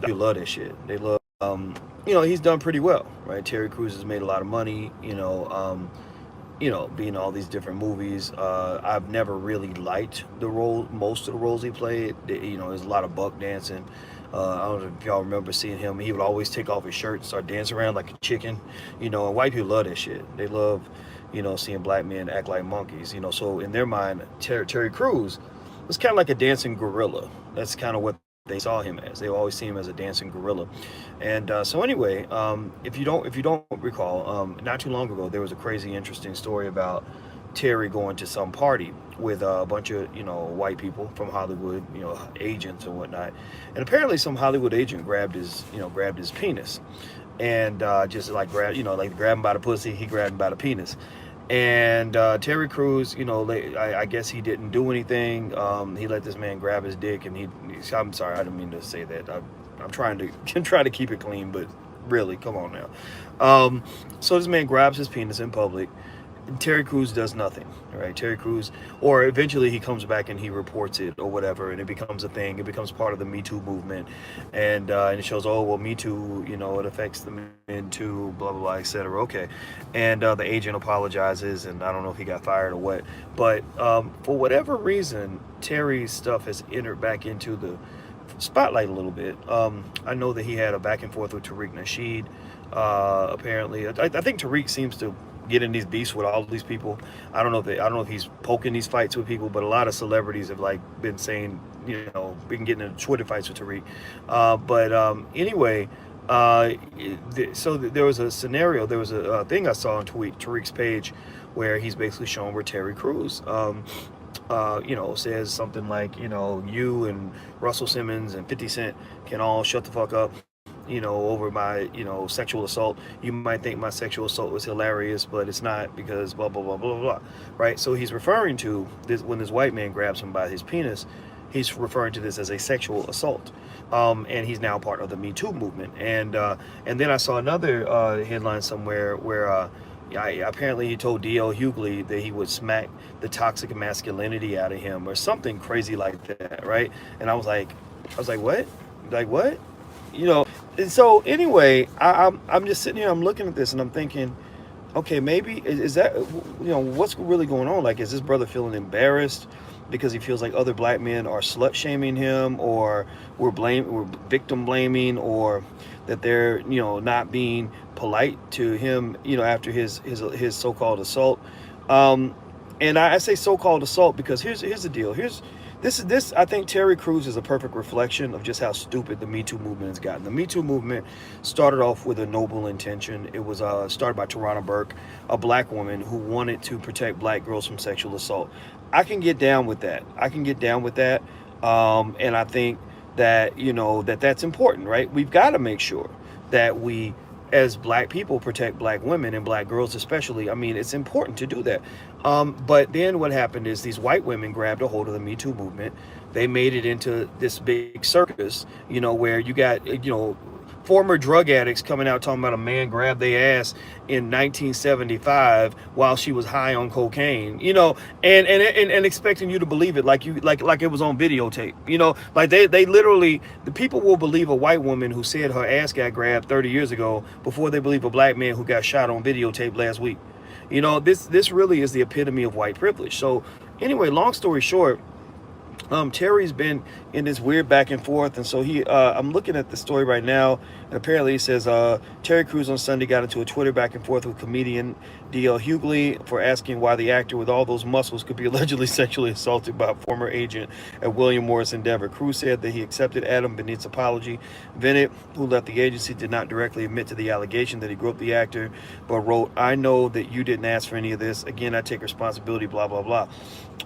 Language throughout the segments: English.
people love that shit. They love, he's done pretty well, right? Terry Crews has made a lot of money, being in all these different movies. I've never really liked the role, most of the roles he played. There's a lot of buck dancing. I don't know if y'all remember seeing him. He would always take off his shirt and start dancing around like a chicken, and white people love that shit. They love, seeing black men act like monkeys, So in their mind, Terry Crews was kind of like a dancing gorilla. That's kind of what they saw him as. They always see him as a dancing gorilla. And so anyway, if you don't recall, not too long ago there was a crazy interesting story about Terry going to some party with a bunch of white people from Hollywood, agents and whatnot, and apparently some Hollywood agent grabbed his penis, and just like grab him by the pussy, he grabbed him by the penis, and Terry Crews, I guess he didn't do anything. He let this man grab his dick, and I'm sorry, I didn't mean to say that. I'm trying to try to keep it clean, but really, come on now. So this man grabs his penis in public. Terry Crews does nothing, right? Terry Crews, or eventually he comes back and he reports it or whatever, and it becomes a thing. It becomes part of the Me Too movement, and it shows, oh well, Me Too, it affects the men too, blah blah blah, etc. Okay, and the agent apologizes, and I don't know if he got fired or what, but for whatever reason, Terry's stuff has entered back into the spotlight a little bit. I know that he had a back and forth with Tariq Nasheed. Apparently, I think Tariq seems to get in these beefs with all these people. I don't know if he's poking these fights with people, but a lot of celebrities have like been saying, been getting into Twitter fights with Tariq. But anyway, so there was a scenario. There was a thing I saw on Tariq's page where he's basically showing where Terry Crews. Says something like, you and Russell Simmons and 50 Cent can all shut the fuck up, over my, sexual assault. You might think my sexual assault was hilarious, but it's not, because blah, blah, blah, blah, blah, right? So he's referring to this, when this white man grabs him by his penis, he's referring to this as a sexual assault. And he's now part of the Me Too movement. And then I saw another headline somewhere where apparently he told D.L. Hughley that he would smack the toxic masculinity out of him or something crazy like that, right? And I was like, what? Like what? And so anyway, I'm just sitting here, I'm looking at this, and I'm thinking, okay, maybe is that, what's really going on? Like, is this brother feeling embarrassed because he feels like other black men are slut shaming him, or we're victim blaming, or that they're not being polite to him after his so-called assault. And I say so-called assault because here's the deal. This I think Terry Crews is a perfect reflection of just how stupid the Me Too movement has gotten. The Me Too movement started off with a noble intention. It was started by Tarana Burke, a black woman who wanted to protect black girls from sexual assault. I can get down with that. And I think that that's important, right? We've got to make sure that we, as black people, protect black women and black girls especially. I mean, it's important to do that. But then what happened is these white women grabbed a hold of the Me Too movement. They made it into this big circus, where you got, former drug addicts coming out talking about a man grabbed their ass in 1975 while she was high on cocaine, and expecting you to believe it like it was on videotape, like they literally, the people will believe a white woman who said her ass got grabbed 30 years ago before they believe a black man who got shot on videotape last week. This really is the epitome of white privilege. So anyway, long story short, Terry's been in this weird back and forth, and so I'm looking at the story right now, and apparently he says Terry Crews on Sunday got into a Twitter back and forth with comedian D.L. Hughley for asking why the actor with all those muscles could be allegedly sexually assaulted by a former agent at William Morris Endeavor. Crews said that he accepted Adam Bennett's apology. Bennett, who left the agency, did not directly admit to the allegation that he groped the actor, but wrote, "I know that you didn't ask for any of this. Again, I take responsibility, blah, blah, blah."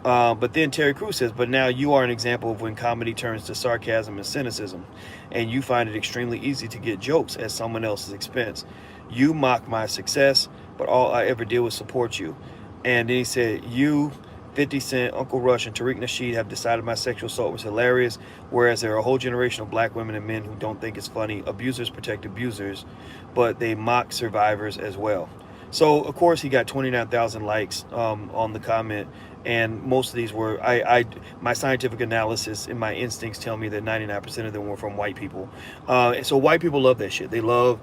But then Terry Crews says, "But now you are an example of when comedy turns to sarcasm and cynicism, and you find it extremely easy to get jokes at someone else's expense. You mock my success, but all I ever did was support you." And then he said, "You, 50 Cent, Uncle Rush, and Tariq Nasheed have decided my sexual assault was hilarious, whereas there are a whole generation of black women and men who don't think it's funny. Abusers protect abusers, but they mock survivors as well." So, of course, he got 29,000 likes on the comment. and most of these were my scientific analysis and my instincts tell me that 99% of them were from white people. So white people love that shit. They love,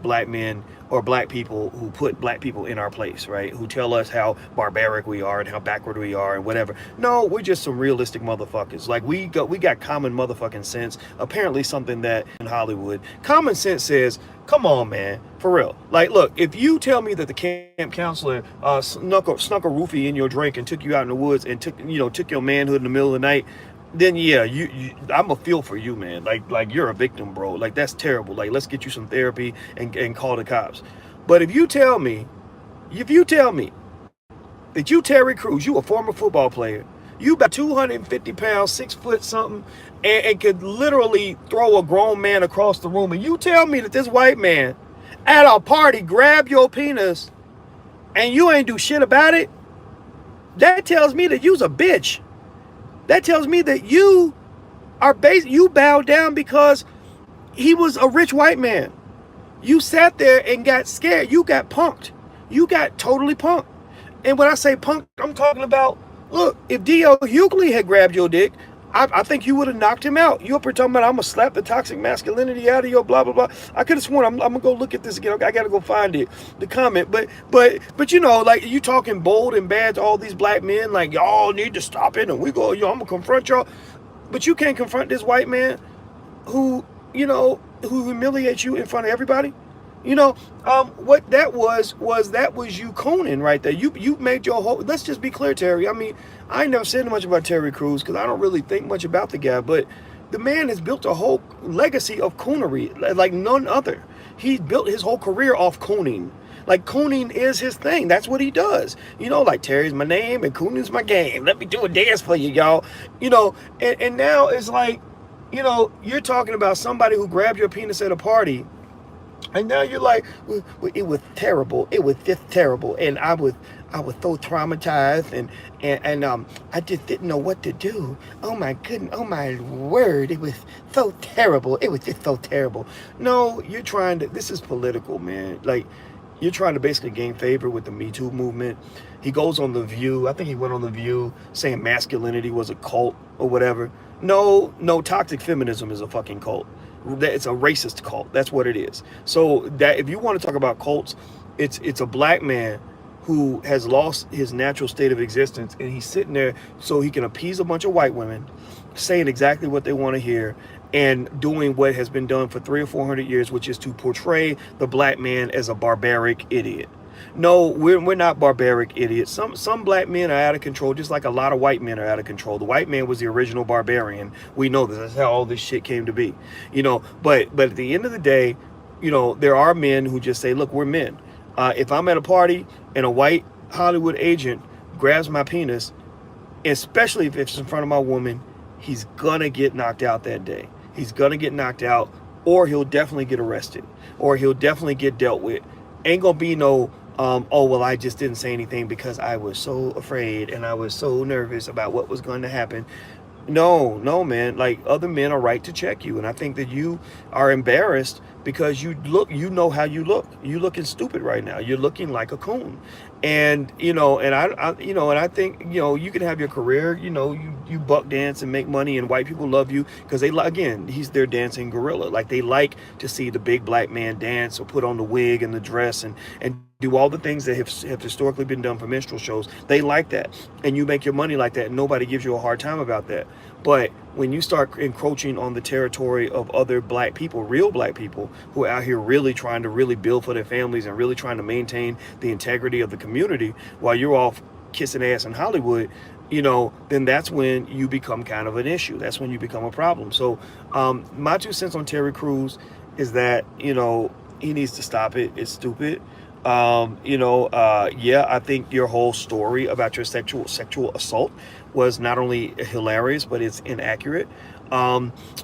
black men or black people who put black people in our place, right? Who tell us how barbaric we are and how backward we are and whatever. No, we're just some realistic motherfuckers. Like we got common motherfucking sense. Apparently something that in Hollywood, common sense says, come on, man, for real. Like, look, if you tell me that the camp counselor snuck a roofie in your drink and took you out in the woods and took your manhood in the middle of the night, then yeah, I'm a feel for you, man. Like you're a victim, bro. Like that's terrible. Like let's get you some therapy and call the cops. But if you tell me that you Terry Crews, you a former football player, you about 250 pounds, 6 foot something, and could literally throw a grown man across the room, and you tell me that this white man at a party grabbed your penis and you ain't do shit about it, that tells me that you's a bitch. That tells me that you bowed down because he was a rich white man. You sat there and got scared. You got punked. You got totally punked. And when I say punked, I'm talking about, look, if D.L. Hughley had grabbed your dick, I think you would have knocked him out. You up here talking about, I'm going to slap the toxic masculinity out of your blah, blah, blah. I could have sworn, I'm going to go look at this again. I got to go find it, the comment. But like you talking bold and bad to all these black men, like y'all need to stop it. And I'm going to confront y'all. But you can't confront this white man who humiliates you in front of everybody. What that was you cooning right there. You made your whole, let's just be clear, Terry. I mean, I ain't never said much about Terry Crews because I don't really think much about the guy, but the man has built a whole legacy of coonery like none other. He built his whole career off cooning. Like cooning is his thing. That's what he does. Like Terry's my name and cooning's my game. Let me do a dance for you, y'all. And now it's like, you're talking about somebody who grabbed your penis at a party. And now you're like, well, it was terrible. It was just terrible. And I was so traumatized and I just didn't know what to do. Oh my goodness. Oh my word. It was so terrible. It was just so terrible. No, this is political, man. Like, you're trying to basically gain favor with the Me Too movement. He goes on The View. I think he went on The View saying masculinity was a cult or whatever. No, toxic feminism is a fucking cult. It's a racist cult. That's what it is. So that if you want to talk about cults, it's a black man who has lost his natural state of existence, and he's sitting there so he can appease a bunch of white women, saying exactly what they want to hear, and doing what has been done for 300 or 400 years, which is to portray the black man as a barbaric idiot. No, we're not barbaric idiots. Some black men are out of control, just like a lot of white men are out of control. The white man was the original barbarian. We know this. That's how all this shit came to be. But at the end of the day, there are men who just say, look, we're men. If I'm at a party and a white Hollywood agent grabs my penis, especially if it's in front of my woman, he's gonna get knocked out that day. He's gonna get knocked out, or he'll definitely get arrested, or he'll definitely get dealt with. Ain't gonna be no oh, well, I just didn't say anything because I was so afraid and I was so nervous about what was going to happen. No, man. Like, other men are right to check you. And I think that you are embarrassed because you know how you look. You're looking stupid right now. You're looking like a coon. And, and I think, you can have your career, you buck dance and make money, and white people love you because again, he's their dancing gorilla. Like, they like to see the big black man dance or put on the wig and the dress and do all the things that have historically been done for minstrel shows. They like that. And you make your money like that, and nobody gives you a hard time about that. But when you start encroaching on the territory of other black people, real black people, who are out here really trying to really build for their families and really trying to maintain the integrity of the community while you're off kissing ass in Hollywood, then that's when you become kind of an issue. That's when you become a problem. So my 2 cents on Terry Crews is that, he needs to stop it. It's stupid. I think your whole story about your sexual assault was not only hilarious, but it's inaccurate.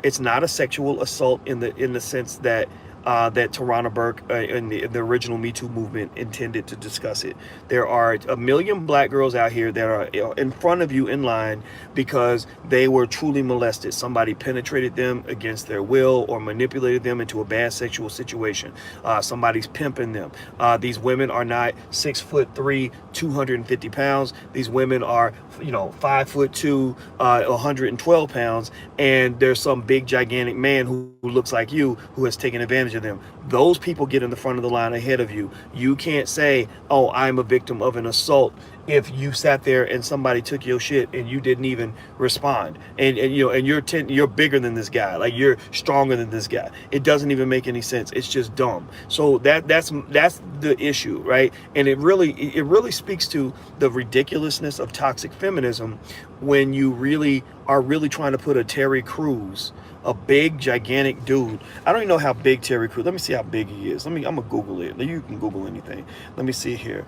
It's not a sexual assault in the sense that that Tarana Burke in the original Me Too movement intended to discuss it. There are a million black girls out here that are in front of you in line because they were truly molested. Somebody penetrated them against their will or manipulated them into a bad sexual situation. Somebody's pimping them. These women are not 6'3", 250 pounds. These women are, 5'2", 112 pounds, and there's some big gigantic man who looks like you who has taken advantage of them. Those people get in the front of the line ahead of you. You can't say, oh, I'm a victim of an assault, if you sat there and somebody took your shit and you didn't even respond, and you're bigger than this guy, like you're stronger than this guy. It doesn't even make any sense. It's just dumb. So that's the issue, right? And it really speaks to the ridiculousness of toxic feminism when you really are trying to put a Terry Crews, a big gigantic dude. I don't even know how big Terry Crews. Let me see how big he is. I'm gonna Google it. You can Google anything. Let me see here.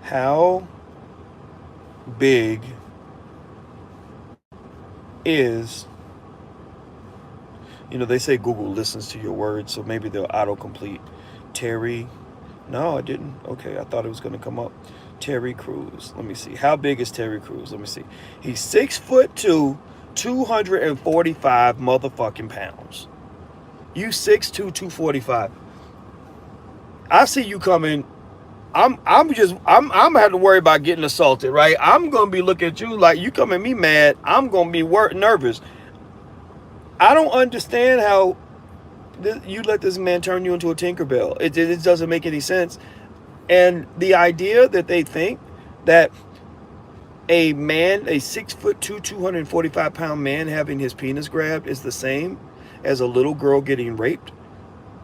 How big is, they say Google listens to your words, so maybe they'll autocomplete. Terry, no, I didn't. Okay, I thought it was going to come up. Terry Crews. Let me see. How big is Terry Crews? Let me see. He's 6'2", 245 motherfucking pounds. You 6'2", 245. I see you coming. I'm gonna have to worry about getting assaulted, right? I'm gonna be looking at you like you come at me mad. I'm gonna be nervous. I don't understand how you let this man turn you into a Tinkerbell. It doesn't make any sense. And the idea that they think that a man, a 6'2", 245 pound man having his penis grabbed is the same as a little girl getting raped.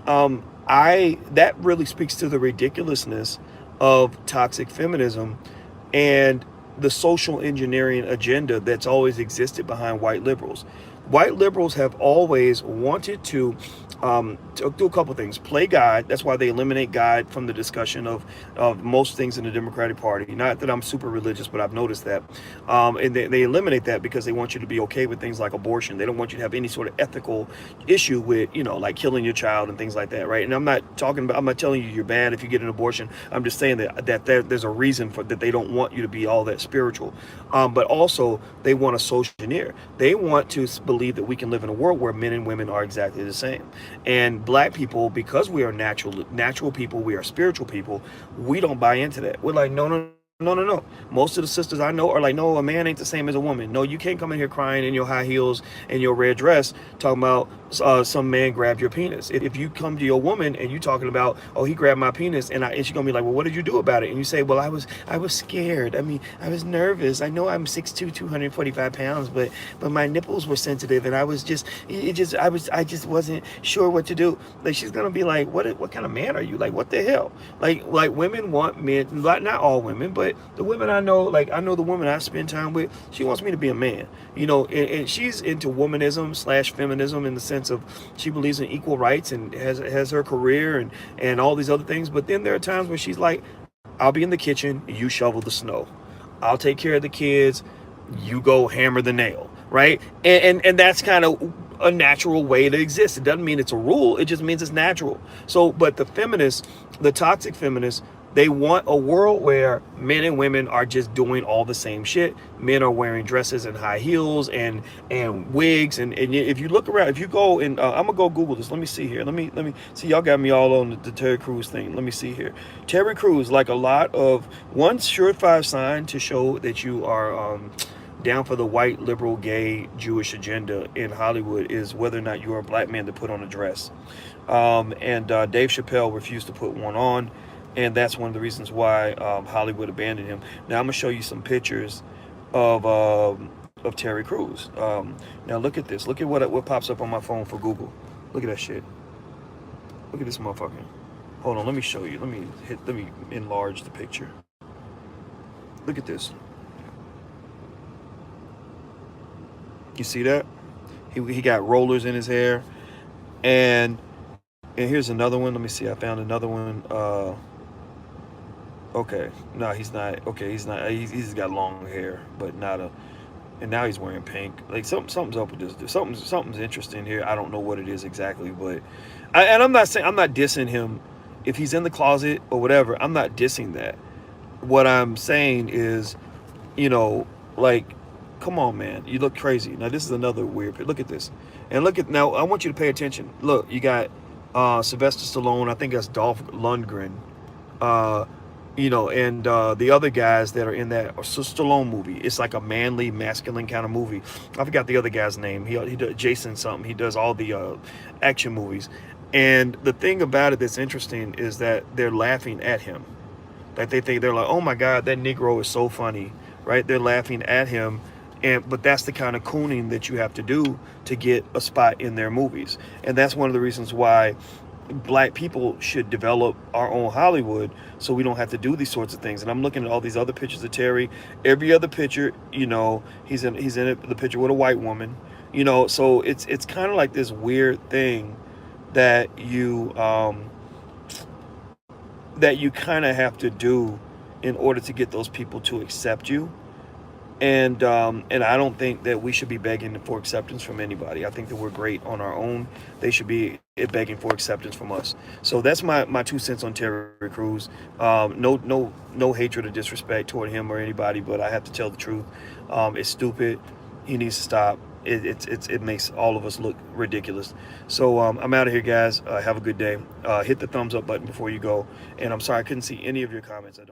That really speaks to the ridiculousness of toxic feminism and the social engineering agenda that's always existed behind white liberals. White liberals have always wanted to do a couple things. Play God. That's why they eliminate God from the discussion of most things in the Democratic Party. Not that I'm super religious, but I've noticed that. And they eliminate that because they want you to be okay with things like abortion. They don't want you to have any sort of ethical issue with, like killing your child and things like that, right? And I'm not telling you you're bad if you get an abortion. I'm just saying that there's a reason for that. They don't want you to be all that spiritual. But also, they want to social engineer. They want to believe that we can live in a world where men and women are exactly the same. And black people, because we are natural people, we are spiritual people, we don't buy into that. We're like, no. Most of the sisters I know are like, no, a man ain't the same as a woman. No, you can't come in here crying in your high heels and your red dress talking about some man grabbed your penis. If you come to your woman and you talking about, oh, he grabbed my penis, and she's gonna be like, well, what did you do about it? And you say, well, I was scared. I mean, I was nervous. I know I'm 6'2", 245 pounds, but my nipples were sensitive, and I just wasn't sure what to do. Like, she's gonna be like, what kind of man are you? Like, what the hell? Like women want men, not all women, but the women I know, like I know the woman I spend time with, she wants me to be a man, and she's into womanism / feminism in the sense of she believes in equal rights and has her career and all these other things. But then there are times where she's like, I'll be in the kitchen, you shovel the snow. I'll take care of the kids, you go hammer the nail, right? And that's kind of a natural way to exist. It doesn't mean it's a rule, it just means it's natural. So, but the feminists, the toxic feminists, they want a world where men and women are just doing all the same shit. Men are wearing dresses and high heels and wigs. And if you look around, if you go and I'm gonna go Google this. Let me see here. Let me see. Y'all got me all on the Terry Crews thing. Let me see here. Terry Crews, like a lot of one surefire sign to show that you are down for the white, liberal, gay, Jewish agenda in Hollywood is whether or not you're a black man to put on a dress. And Dave Chappelle refused to put one on. And that's one of the reasons why Hollywood abandoned him. Now I'm gonna show you some pictures of Terry Crews. Now look at this. Look at what pops up on my phone for Google. Look at that shit. Look at this motherfucker. Hold on, let me show you. Let me enlarge the picture. Look at this. You see that? He got rollers in his hair, and here's another one. Let me see. I found another one. Okay, no, he's not. Okay, he's not. He's got long hair, but not a. and now he's wearing pink. Like something's up with this. Something's interesting here. I don't know what it is exactly, but and I'm not saying, I'm not dissing him if he's in the closet or whatever. I'm not dissing that. What I'm saying is, you know, like, come on, man, you look crazy. Now this is another weird. Look at this, and look at now. I want you to pay attention. Look, you got Sylvester Stallone. I think that's Dolph Lundgren. Uh, you know, and the other guys that are in that Stallone movie. It's like a manly, masculine kind of movie. I forgot the other guy's name. He does Jason something. He does all the action movies. And the thing about it that's interesting is that they're laughing at him. Like they think, they're like, oh my God, that Negro is so funny, right? They're laughing at him. But that's the kind of cooning that you have to do to get a spot in their movies. And that's one of the reasons why black people should develop our own Hollywood, so we don't have to do these sorts of things. And I'm looking at all these other pictures of Terry. Every other picture, you know, he's in the picture with a white woman, you know. So it's kind of like this weird thing that you kind of have to do in order to get those people to accept you. And I don't think that we should be begging for acceptance from anybody. I think that we're great on our own. They should be begging for acceptance from us. So that's my 2 cents on Terry Crews. No hatred or disrespect toward him or anybody, but I have to tell the truth. It's stupid. He needs to stop. It makes all of us look ridiculous. So I'm out of here, guys. Have a good day. Hit the thumbs up button before you go. And I'm sorry I couldn't see any of your comments. I don't.